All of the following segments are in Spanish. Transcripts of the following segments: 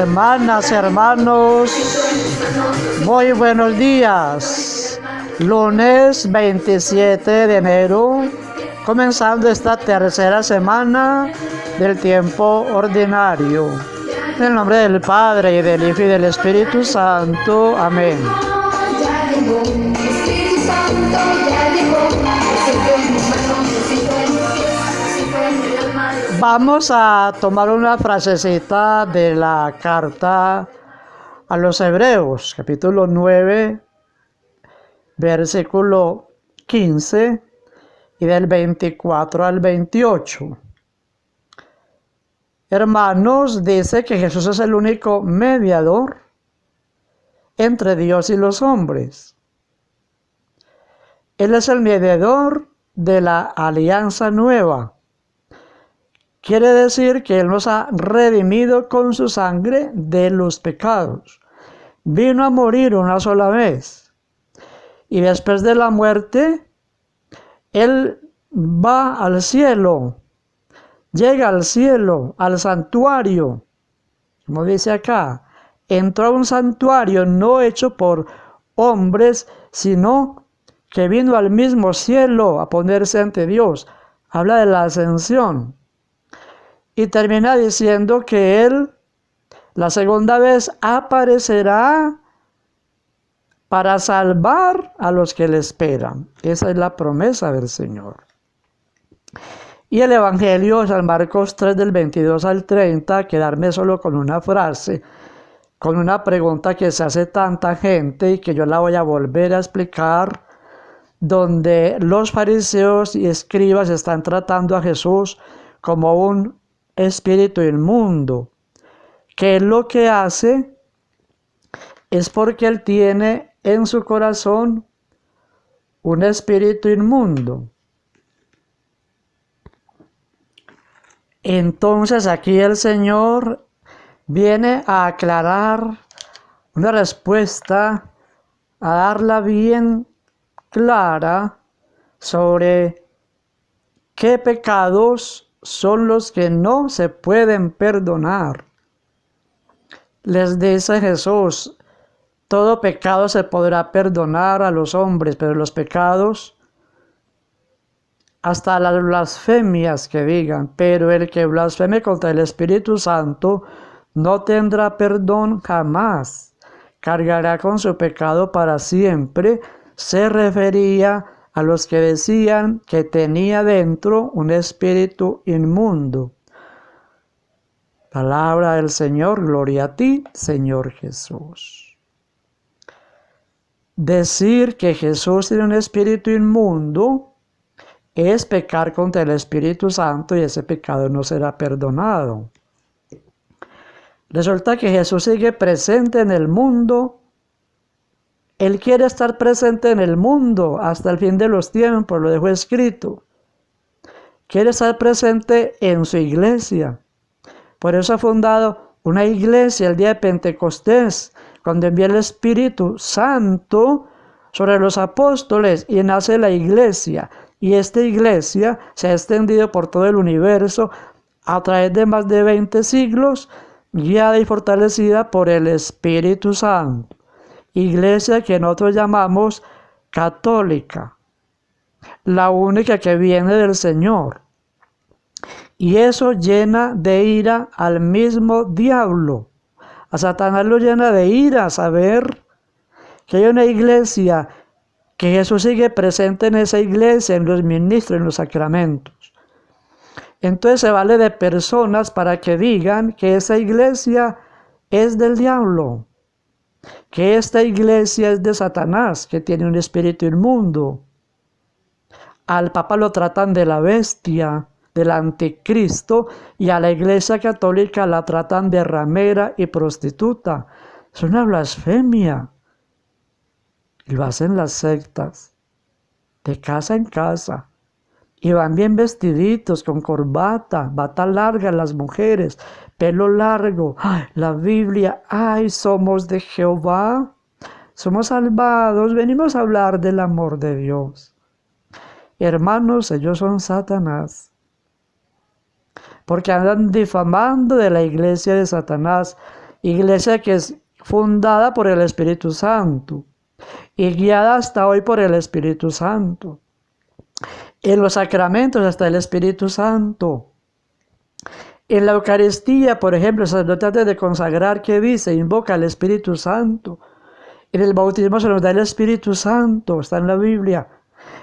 Hermanas, hermanos, muy buenos días. Lunes 27 de enero, comenzando esta tercera semana del tiempo ordinario. En el nombre del Padre, y del Hijo, y del Espíritu Santo. Amén. Vamos a tomar una frasecita de la carta a los Hebreos, capítulo 9, versículo 15 y del 24 al 28. Hermanos, dice que Jesús es el único mediador entre Dios y los hombres. Él es el mediador de la alianza nueva. Quiere decir que Él nos ha redimido con su sangre de los pecados. Vino a morir una sola vez. Y después de la muerte, Él va al cielo. Llega al cielo, al santuario. Como dice acá, entró a un santuario no hecho por hombres, sino que vino al mismo cielo a ponerse ante Dios. Habla de la ascensión. Y termina diciendo que Él, la segunda vez, aparecerá para salvar a los que le esperan. Esa es la promesa del Señor. Y el Evangelio, San Marcos 3, del 22 al 30, quedarme solo con una frase, con una pregunta que se hace tanta gente y que yo la voy a volver a explicar, donde los fariseos y escribas están tratando a Jesús como un espíritu inmundo, que lo que hace es porque Él tiene en su corazón un espíritu inmundo. Entonces aquí el Señor viene a aclarar una respuesta, a darla bien clara sobre qué pecados son los que no se pueden perdonar. Les dice Jesús, todo pecado se podrá perdonar a los hombres, pero los pecados, hasta las blasfemias que digan, pero el que blasfeme contra el Espíritu Santo no tendrá perdón jamás, cargará con su pecado para siempre. Se refería a los que decían que tenía dentro un espíritu inmundo. Palabra del Señor, gloria a ti, Señor Jesús. Decir que Jesús tiene un espíritu inmundo es pecar contra el Espíritu Santo y ese pecado no será perdonado. Resulta que Jesús sigue presente en el mundo. Él quiere estar presente en el mundo hasta el fin de los tiempos, lo dejó escrito. Quiere estar presente en su iglesia. Por eso ha fundado una iglesia el día de Pentecostés, cuando envía el Espíritu Santo sobre los apóstoles y nace la iglesia. Y esta iglesia se ha extendido por todo el universo a través de más de 20 siglos, guiada y fortalecida por el Espíritu Santo. Iglesia que nosotros llamamos católica, la única que viene del Señor. Y eso llena de ira al mismo diablo. A Satanás lo llena de ira saber que hay una iglesia, que Jesús sigue presente en esa iglesia, en los ministros, en los sacramentos. Entonces se vale de personas para que digan que esa iglesia es del diablo, que esta iglesia es de Satanás, que tiene un espíritu inmundo. Al Papa lo tratan de la bestia, del anticristo, y a la iglesia católica la tratan de ramera y prostituta. Es una blasfemia. Y lo hacen las sectas, de casa en casa. Y van bien vestiditos, con corbata, bata larga las mujeres, pelo largo. ¡Ay, la Biblia! ¡Ay, somos de Jehová! Somos salvados, venimos a hablar del amor de Dios. Hermanos, ellos son Satanás. Porque andan difamando de la iglesia de Satanás. iglesia que es fundada por el Espíritu Santo y guiada hasta hoy por el Espíritu Santo. En los sacramentos está el Espíritu Santo. En la Eucaristía, por ejemplo, el sacerdote antes de consagrar, ¿qué dice? Invoca al Espíritu Santo. En el bautismo se nos da el Espíritu Santo, está en la Biblia.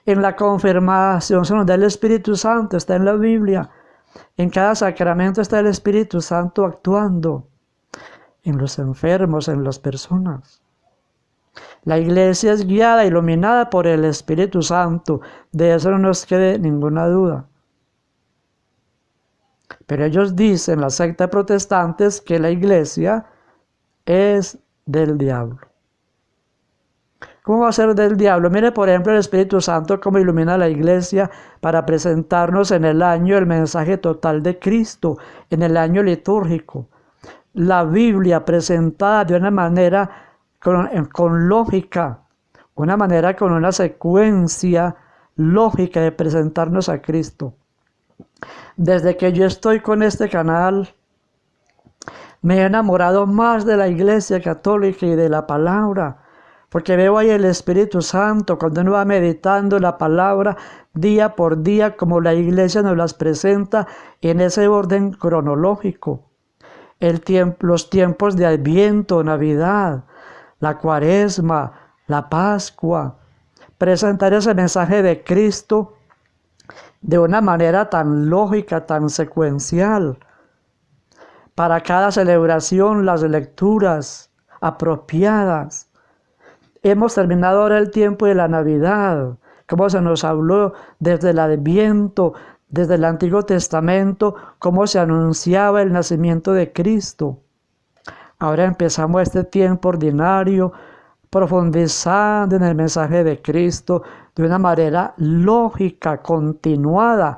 En la confirmación se nos da el Espíritu Santo, está en la Biblia. En cada sacramento está el Espíritu Santo actuando. En los enfermos, en las personas. La iglesia es guiada, iluminada por el Espíritu Santo. De eso no nos quede ninguna duda. Pero ellos dicen, la secta protestantes, que la iglesia es del diablo. ¿Cómo va a ser del diablo? Mire, por ejemplo, el Espíritu Santo cómo ilumina la iglesia para presentarnos en el año el mensaje total de Cristo, en el año litúrgico. La Biblia presentada de una manera con lógica, una manera con una secuencia lógica de presentarnos a Cristo. Desde que yo estoy con este canal, me he enamorado más de la Iglesia Católica y de la palabra, porque veo ahí el Espíritu Santo cuando uno va meditando la palabra día por día, como la Iglesia nos las presenta en ese orden cronológico. Los tiempos de Adviento, Navidad, la Cuaresma, la Pascua, presentar ese mensaje de Cristo de una manera tan lógica, tan secuencial. Para cada celebración, las lecturas apropiadas. Hemos terminado ahora el tiempo de la Navidad, como se nos habló desde el Adviento, desde el Antiguo Testamento, cómo se anunciaba el nacimiento de Cristo. Ahora empezamos este tiempo ordinario, profundizando en el mensaje de Cristo de una manera lógica, continuada.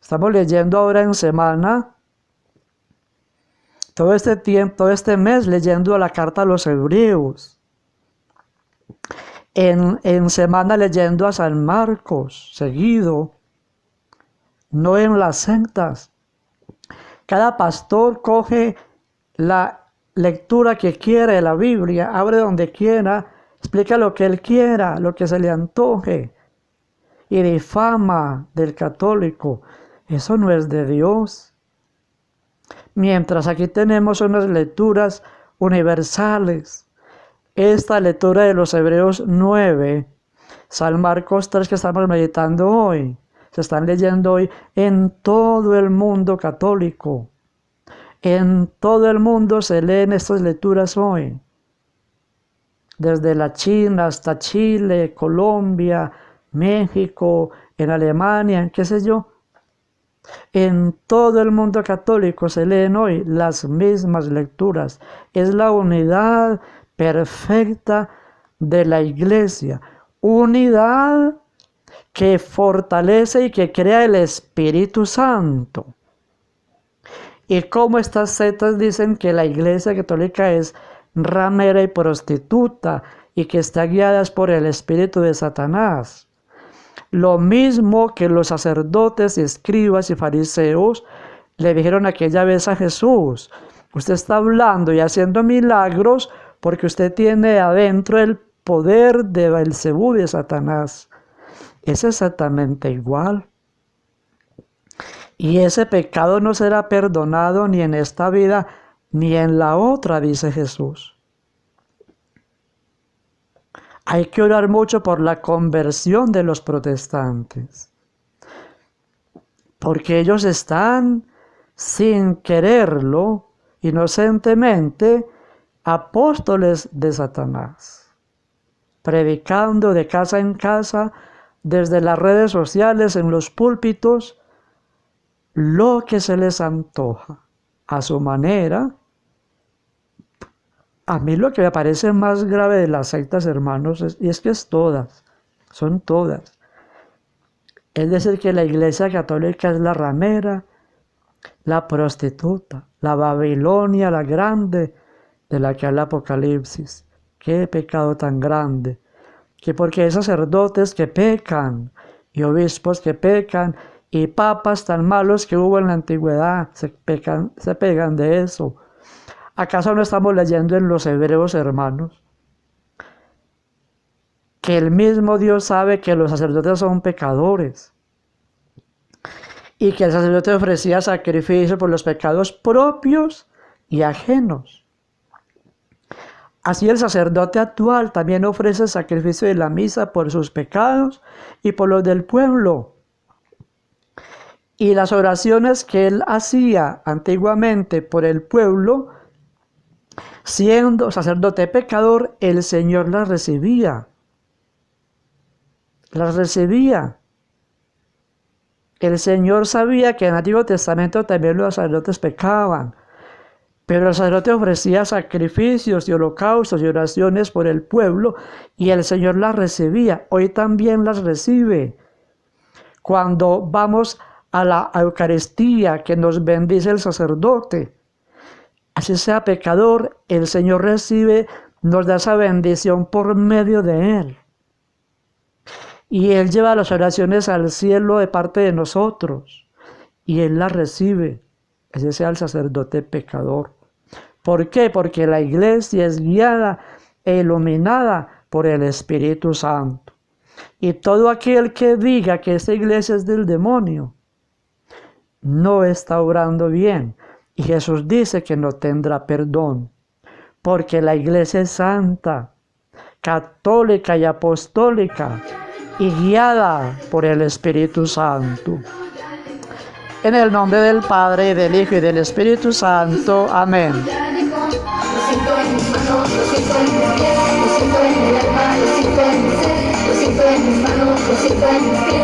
Estamos leyendo ahora en semana, todo este tiempo, todo este mes, leyendo la carta a los Hebreos. En semana leyendo a San Marcos, seguido, no en las sectas. Cada pastor coge la lectura que quiere de la Biblia, abre donde quiera, explica lo que él quiera, lo que se le antoje, y difama del católico. Eso no es de Dios. Mientras aquí tenemos unas lecturas universales. Esta lectura de los Hebreos 9, San Marcos 3 que estamos meditando hoy, se están leyendo hoy en todo el mundo católico. En todo el mundo se leen estas lecturas hoy. Desde la China hasta Chile, Colombia, México, en Alemania, en qué sé yo. En todo el mundo católico se leen hoy las mismas lecturas. Es la unidad perfecta de la Iglesia. Unidad que fortalece y que crea el Espíritu Santo. Y como estas sectas dicen que la Iglesia Católica es ramera y prostituta y que está guiada por el espíritu de Satanás. Lo mismo que los sacerdotes, escribas y fariseos le dijeron aquella vez a Jesús: usted está hablando y haciendo milagros porque usted tiene adentro el poder de Belcebú, de Satanás. Es exactamente igual. Y ese pecado no será perdonado ni en esta vida ni en la otra, dice Jesús. Hay que orar mucho por la conversión de los protestantes, porque ellos están, sin quererlo, inocentemente, apóstoles de Satanás, predicando de casa en casa, desde las redes sociales, en los púlpitos, lo que se les antoja, a su manera. A mí lo que me parece más grave de las sectas, hermanos, son todas. Es decir, que la Iglesia Católica es la ramera, la prostituta, la Babilonia, la grande, de la que habla Apocalipsis. Qué pecado tan grande. Que porque hay sacerdotes que pecan, y obispos que pecan, y papas tan malos que hubo en la antigüedad, se pegan de eso. ¿Acaso no estamos leyendo en los Hebreos, hermanos, que el mismo Dios sabe que los sacerdotes son pecadores y que el sacerdote ofrecía sacrificio por los pecados propios y ajenos? Así el sacerdote actual también ofrece sacrificio de la misa por sus pecados y por los del pueblo. Y las oraciones que él hacía antiguamente por el pueblo, siendo sacerdote pecador, el Señor las recibía. Las recibía. El Señor sabía que en el Antiguo Testamento también los sacerdotes pecaban, pero el sacerdote ofrecía sacrificios y holocaustos y oraciones por el pueblo y el Señor las recibía. Hoy también las recibe. Cuando vamos a la Eucaristía que nos bendice el sacerdote, así sea pecador, el Señor recibe, nos da esa bendición por medio de Él. Y Él lleva las oraciones al cielo de parte de nosotros y Él las recibe. Ese sea el sacerdote pecador. ¿Por qué? Porque la iglesia es guiada e iluminada por el Espíritu Santo. Y todo aquel que diga que esta iglesia es del demonio, no está obrando bien. Y Jesús dice que no tendrá perdón. Porque la iglesia es santa, católica y apostólica, y guiada por el Espíritu Santo. En el nombre del Padre, y del Hijo, y del Espíritu Santo. Amén. Lo siento en mis manos, lo siento en mis pies, lo siento en mi alma, lo siento en mi ser, lo siento en mis manos, lo siento en mis pies.